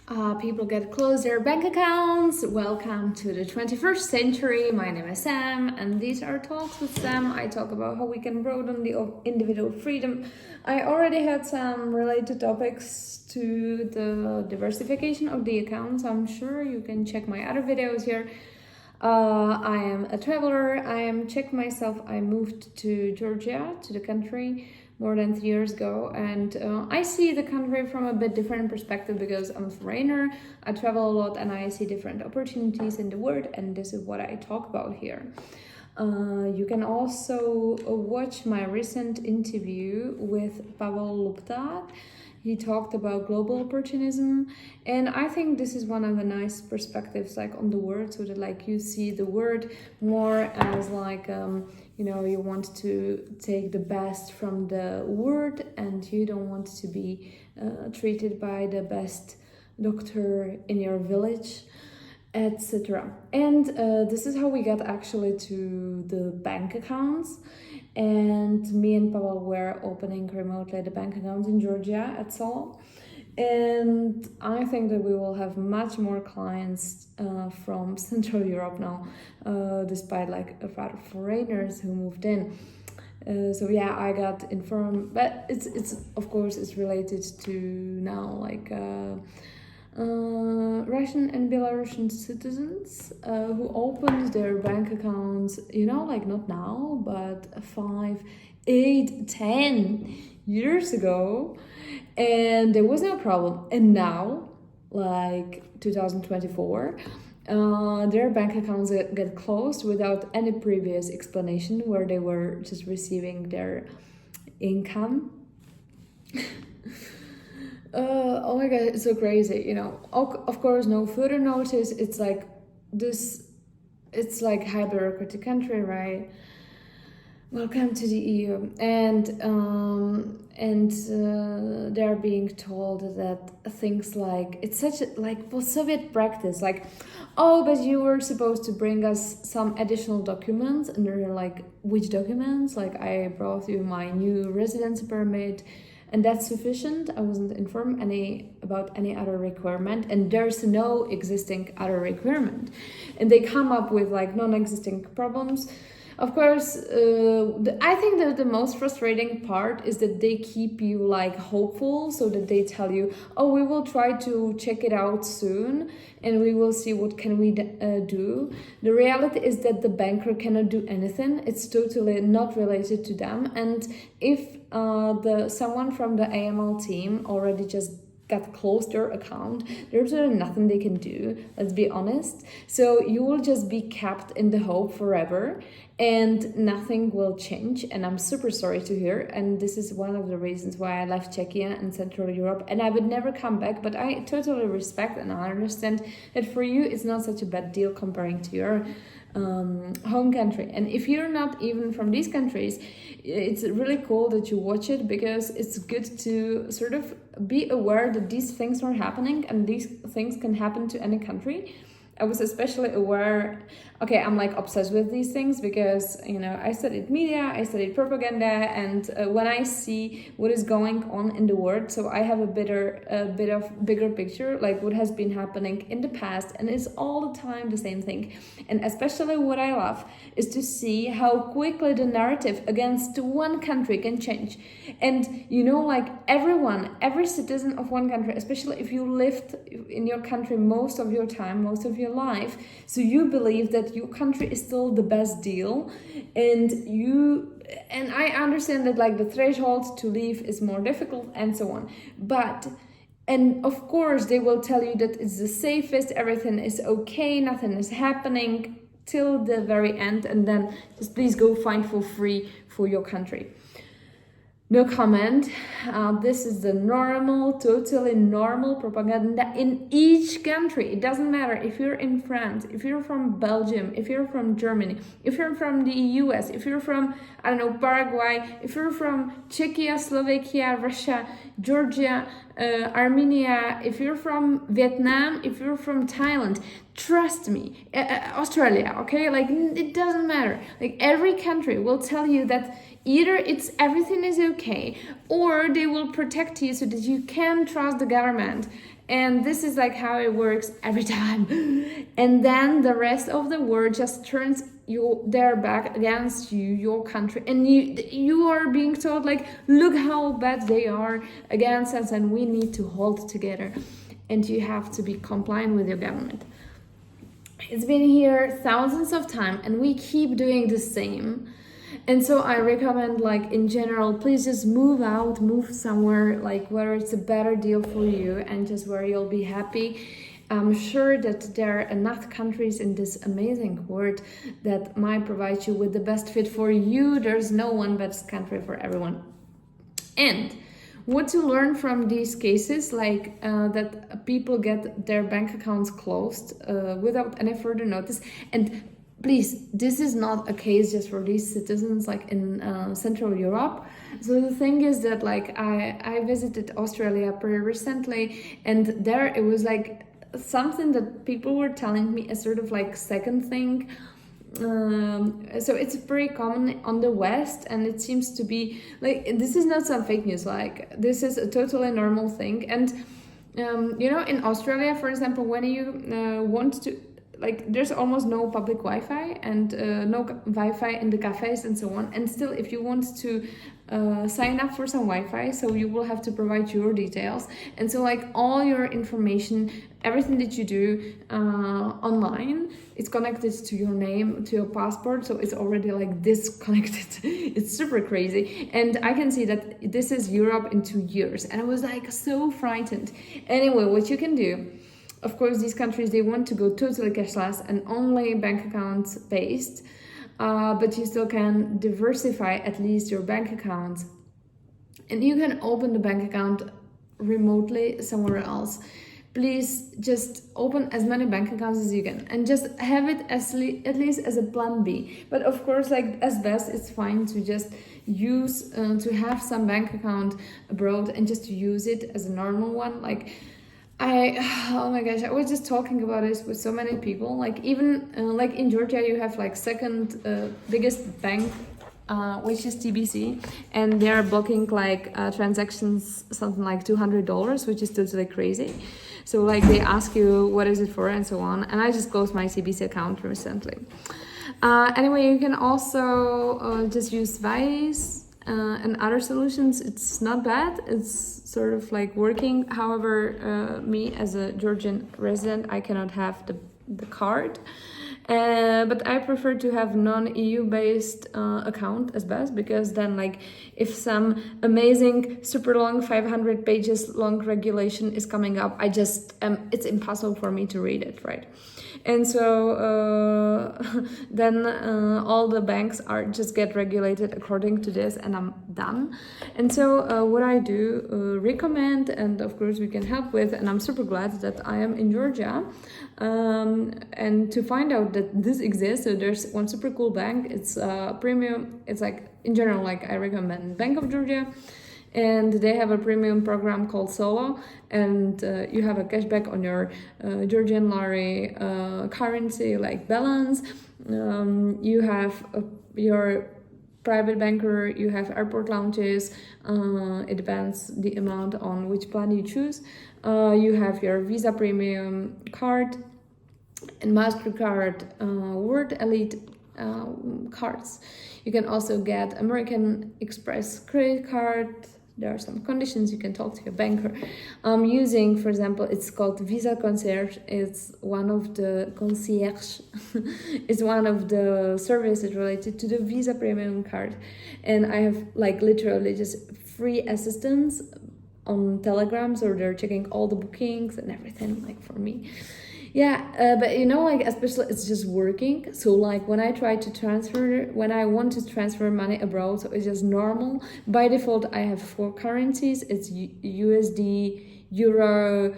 People get close their bank accounts. Welcome to the 21st century. My name is Sam, and these are Talks with Sam. I talk about how we can broaden the individual freedom. I already had some related topics to the diversification of the accounts. I'm sure you can check my other videos here. I am a traveler. I am Czech myself. I moved to Georgia, to the country, more than 3 years ago, and I see the country from a bit different perspective because I'm a foreigner. I travel a lot and I see different opportunities in the world, and this is what I talk about here. You can also watch my recent interview with Pavel Lupták. He talked about global opportunism, and I think this is one of the nice perspectives on the word, so that you see the word more as you want to take the best from the word, and you don't want to be treated by the best doctor in your village, etc. And this is how we got actually to the bank accounts. And me and Pavel were opening remotely the bank accounts in Georgia at Seoul. And I think that we will have much more clients from Central Europe now, despite a lot of foreigners who moved in. So yeah, I got informed, but it's of course it's related to now Russian and Belarusian citizens who opened their bank accounts, not now, but 5, 8, 10 years ago, and there was no problem. And now, 2024, their bank accounts get closed without any previous explanation, where they were just receiving their income. Oh my god, it's so crazy, Of course, no further notice. It's like this, it's like high bureaucratic country, right? Welcome to the EU, and they're being told that things it's such post-Soviet practice, oh, but you were supposed to bring us some additional documents, and they're like, which documents? I brought you my new residence permit, and that's sufficient. I wasn't informed about any other requirement, and there's no existing other requirement, and they come up with non-existing problems. Of course, I think that the most frustrating part is that they keep you hopeful, so that they tell you, oh, we will try to check it out soon and we will see what can we do. The reality is that the banker cannot do anything. It's totally not related to them. And if someone from the AML team already just got closed their account, there's really nothing they can do, let's be honest. So you will just be kept in the hope forever, and nothing will change. And I'm super sorry to hear, and this is one of the reasons why I left Czechia and Central Europe, and I would never come back. But I totally respect and I understand that for you it's not such a bad deal comparing to your home country. And if you're not even from these countries, it's really cool that you watch it, because it's good to sort of be aware that these things are happening, and these things can happen to any country. I was especially aware, I'm obsessed with these things because, I studied media, I studied propaganda, and when I see what is going on in the world, so I have a bit of bigger picture, what has been happening in the past, and it's all the time the same thing. And especially what I love is to see how quickly the narrative against one country can change. And, every citizen of one country, especially if you lived in your country most of your time, most of your life, so you believe that your country is still the best deal, and I understand that the threshold to leave is more difficult and so on, and of course they will tell you that it's the safest, everything is okay, nothing is happening till the very end, and then just please go find for free for your country. No comment. This is the totally normal propaganda in each country. It doesn't matter if you're in France, if you're from Belgium, if you're from Germany, if you're from the US, if you're from, Paraguay, if you're from Czechia, Slovakia, Russia, Georgia, Armenia, if you're from Vietnam, if you're from Thailand, trust me, Australia, okay? It doesn't matter. Every country will tell you that either everything is okay, or they will protect you so that you can trust the government. And this is like how it works every time. And then the rest of the world just turns their back against you, your country, and you are being told like, look how bad they are against us, and we need to hold together, and you have to be compliant with your government. It's been here thousands of times, and we keep doing the same. And so I recommend, like, in general, please just move out, move somewhere, like where it's a better deal for you and just where you'll be happy. I'm sure that there are enough countries in this amazing world that might provide you with the best fit for you. There's no one best country for everyone. And what to learn from these cases, like that people get their bank accounts closed without any further notice. And please, this is not a case just for these citizens like in Central Europe. So the thing is that, like, I visited Australia pretty recently, and there it was like something that people were telling me a sort of like second thing. So it's very common on the West, and it seems to be like, this is not some fake news, like this is a totally normal thing. And you know, in Australia, for example, when you want to, like, there's almost no public Wi-Fi and no Wi-Fi in the cafes and so on. And still, if you want to sign up for some Wi-Fi, so you will have to provide your details. And so, like, all your information, everything that you do online, it's connected to your name, to your passport. So it's already like disconnected. It's super crazy. And I can see that this is Europe in 2 years. And I was like so frightened. Anyway, what you can do, of course, these countries, they want to go totally cashless and only bank accounts based, but you still can diversify at least your bank accounts. And you can open the bank account remotely somewhere else. Please just open as many bank accounts as you can and just have it at least as a plan B. But of course, like, as best, it's fine to just use, to have some bank account abroad and just to use it as a normal one. Like, oh my gosh, I was just talking about this with so many people. Like, even like in Georgia, you have like second biggest bank, which is TBC, and they're blocking like transactions something like $200, which is totally crazy. So like they ask you what is it for and so on. And I just closed my TBC account recently. Anyway, you can also just use Wise and other solutions. It's not bad. It's sort of like working. However, me as a Georgian resident, I cannot have the card. But I prefer to have non-EU based account as best, because then, like, if some amazing super long 500 pages long regulation is coming up, I just it's impossible for me to read it, right? And so then all the banks are just get regulated according to this, and I'm done. And so what I do recommend, and of course we can help with, and I'm super glad that I am in Georgia, and to find out that this exists. So there's one super cool bank. It's premium. It's like, in general, like, I recommend Bank of Georgia. And they have a premium program called Solo, and you have a cashback on your Georgian lari currency, like balance. You have your private banker, you have airport lounges. It depends the amount on which plan you choose. You have your Visa Premium card and MasterCard World Elite cards. You can also get American Express credit card. There are some conditions. You can talk to your banker. Using, for example, it's called Visa Concierge. It's one of the it's one of the services related to the Visa Premium card. And I have, like, literally just free assistance on Telegram, so they're checking all the bookings and everything, like, for me. Yeah, but you know, like, especially it's just working. So like when I want to transfer money abroad, so it's just normal. By default, I have 4 currencies. It's USD, Euro,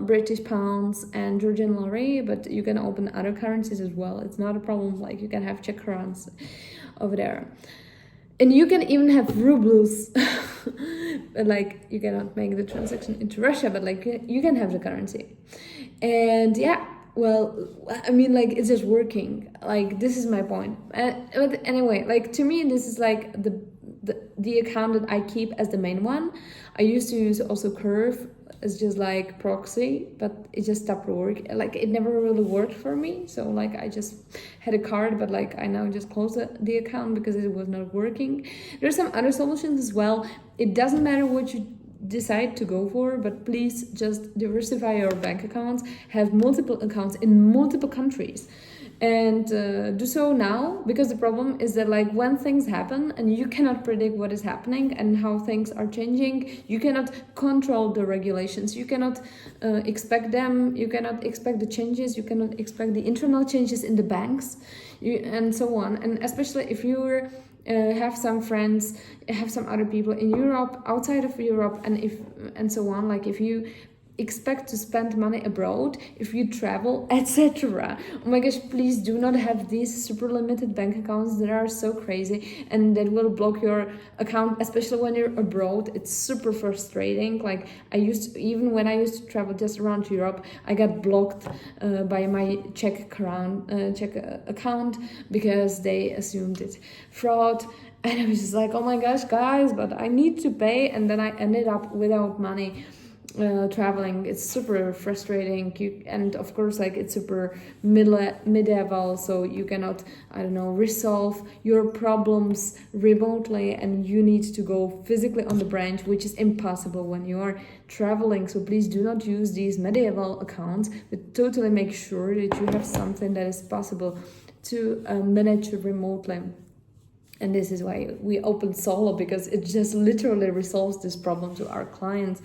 British pounds, and Georgian lari. But you can open other currencies as well. It's not a problem. Like, you can have Czech crowns over there. And you can even have rubles. Like, you cannot make the transaction into Russia, but like you can have the currency. And yeah, well, I mean, like, it's just working. Like, this is my point. But anyway, like, to me, this is like the account that I keep as the main one. I used to use also Curve it's just like proxy, but it just stopped work. Like it never really worked for me. So like I just had a card, but like I now just closed the account because it was not working. There's some other solutions as well. It doesn't matter what you decide to go for, but please just diversify your bank accounts, have multiple accounts in multiple countries, and do so now, because the problem is that like when things happen and you cannot predict what is happening and how things are changing, you cannot control the regulations, you cannot expect them, you cannot expect the changes, you cannot expect the internal changes in the banks, and so on. And especially if you're have some friends, have some other people in Europe, outside of Europe, and so on. Like if you expect to spend money abroad, if you travel, etc. Oh my gosh, please do not have these super limited bank accounts that are so crazy and that will block your account, especially when you're abroad. It's super frustrating. Like even when I used to travel just around Europe, I got blocked by my Czech account because they assumed it's fraud. And I was just like, oh my gosh, guys, but I need to pay. And then I ended up without money. Traveling. It's super frustrating, and of course like it's super medieval, so you cannot, I don't know, resolve your problems remotely, and you need to go physically on the branch, which is impossible when you are traveling. So please do not use these medieval accounts, but totally make sure that you have something that is possible to manage remotely. And this is why we opened Solo, because it just literally resolves this problem to our clients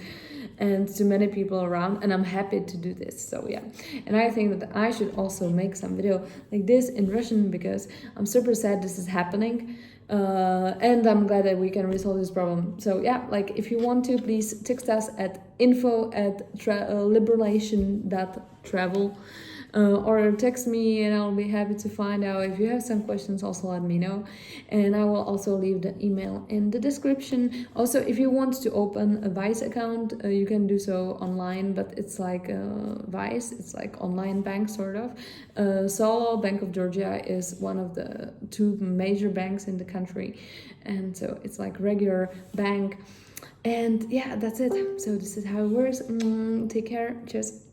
and to many people around, and I'm happy to do this. So yeah, and I think that I should also make some video like this in Russian, because I'm super sad this is happening, and I'm glad that we can resolve this problem. So yeah, like if you want to, please text us at info@liberation.travel. Or text me, and I'll be happy to find out. If you have some questions, also let me know, and I will also leave the email in the description. Also, if you want to open a Vice account, you can do so online, but it's like Vice, it's like online bank sort of. Solo, Bank of Georgia, is one of the two major banks in the country, and so it's like regular bank. And yeah, that's it. So this is how it works. Take care. Cheers.